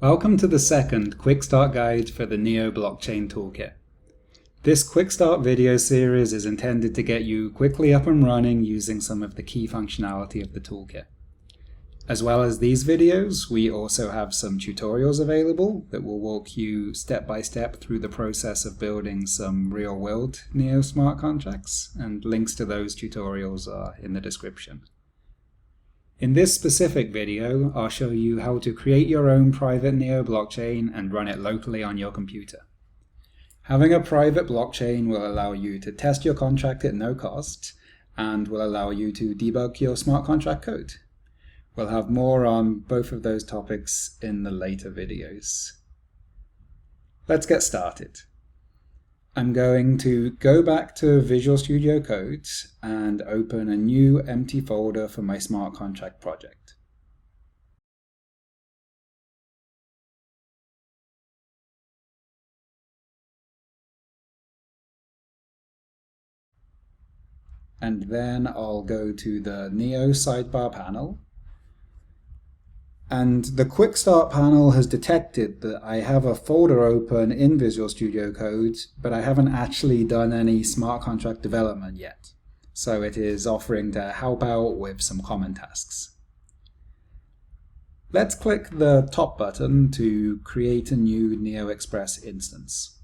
Welcome to the second Quick Start guide for the Neo Blockchain Toolkit. This Quick Start video series is intended to get you quickly up and running using some of the key functionality of the toolkit. As well as these videos, we also have some tutorials available that will walk you step by step through the process of building some real-world Neo smart contracts, and links to those tutorials are in the description. In this specific video, I'll show you how to create your own private Neo blockchain and run it locally on your computer. Having a private blockchain will allow you to test your contract at no cost and will allow you to debug your smart contract code. We'll have more on both of those topics in the later videos. Let's get started. I'm going to go back to Visual Studio Code and open a new empty folder for my smart contract project. And then I'll go to the Neo sidebar panel. And the Quick Start panel has detected that I have a folder open in Visual Studio Code, but I haven't actually done any smart contract development yet. So it is offering to help out with some common tasks. Let's click the top button to create a new Neo Express instance.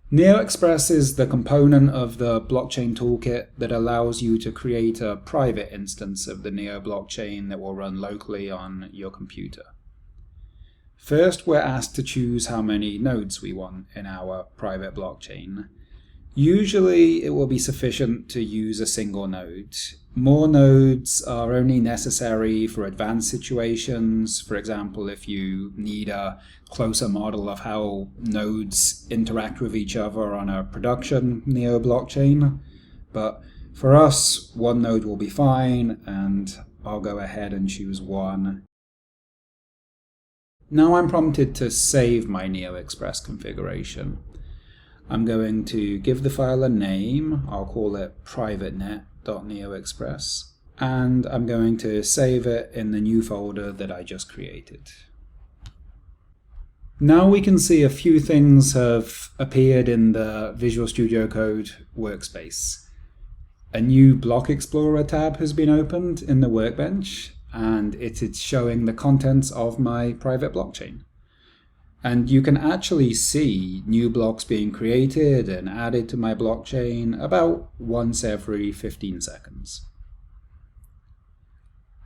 Neo Express is the component of the blockchain toolkit that allows you to create a private instance of the Neo blockchain that will run locally on your computer. First, we're asked to choose how many nodes we want in our private blockchain. Usually, it will be sufficient to use a single node. More nodes are only necessary for advanced situations. For example, if you need a closer model of how nodes interact with each other on a production Neo blockchain. But for us, one node will be fine, and I'll go ahead and choose one. Now I'm prompted to save my Neo Express configuration. I'm going to give the file a name. I'll call it privatenet.neoexpress, and I'm going to save it in the new folder that I just created. Now we can see a few things have appeared in the Visual Studio Code workspace. A new Block Explorer tab has been opened in the workbench, and it is showing the contents of my private blockchain. And you can actually see new blocks being created and added to my blockchain about once every 15 seconds.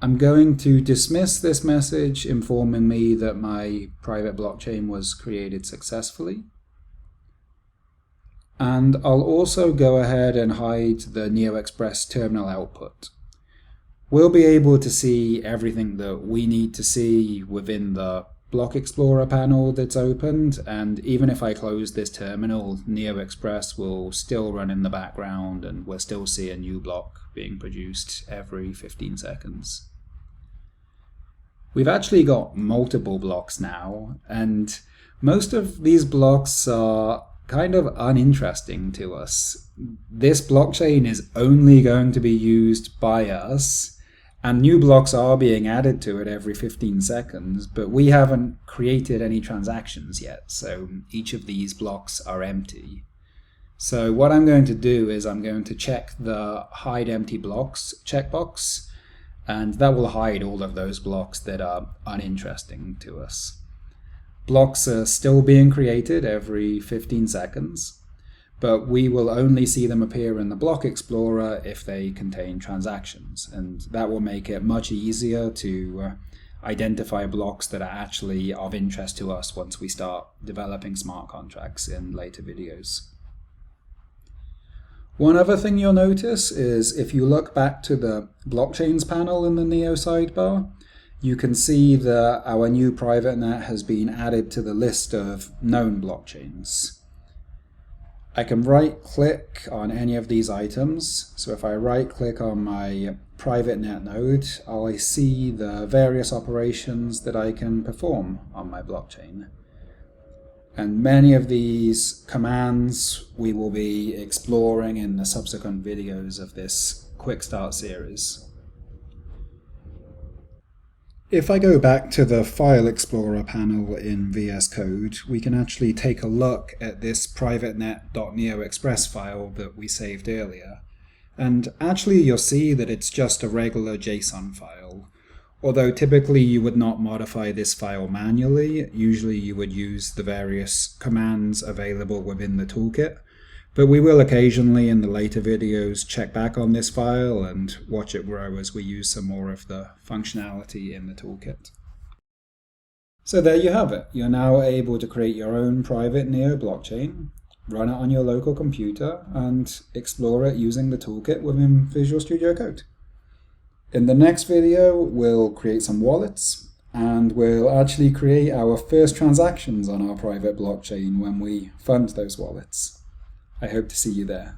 I'm going to dismiss this message informing me that my private blockchain was created successfully. And I'll also go ahead and hide the Neo Express terminal output. We'll be able to see everything that we need to see within the Block Explorer panel that's opened, and even if I close this terminal, Neo Express will still run in the background and we'll still see a new block being produced every 15 seconds. We've actually got multiple blocks now, and most of these blocks are kind of uninteresting to us. This blockchain is only going to be used by us, and new blocks are being added to it every 15 seconds, but we haven't created any transactions yet, so each of these blocks are empty. So what I'm going to do is I'm going to check the Hide Empty Blocks checkbox, and that will hide all of those blocks that are uninteresting to us. Blocks are still being created every 15 seconds. But we will only see them appear in the Block Explorer if they contain transactions, and that will make it much easier to identify blocks that are actually of interest to us once we start developing smart contracts in later videos. One other thing you'll notice is if you look back to the Blockchains panel in the Neo sidebar, you can see that our new private net has been added to the list of known blockchains. I can right-click on any of these items. So if I right-click on my private net node, I'll see the various operations that I can perform on my blockchain. And many of these commands we will be exploring in the subsequent videos of this Quick Start series. If I go back to the File Explorer panel in VS Code, we can actually take a look at this privatenet.neoexpress file that we saved earlier. And actually you'll see that it's just a regular JSON file. Although typically you would not modify this file manually, usually you would use the various commands available within the toolkit. But we will occasionally in the later videos check back on this file and watch it grow as we use some more of the functionality in the toolkit. So there you have it. You're now able to create your own private Neo blockchain, run it on your local computer, and explore it using the toolkit within Visual Studio Code. In the next video, we'll create some wallets, and we'll actually create our first transactions on our private blockchain when we fund those wallets. I hope to see you there.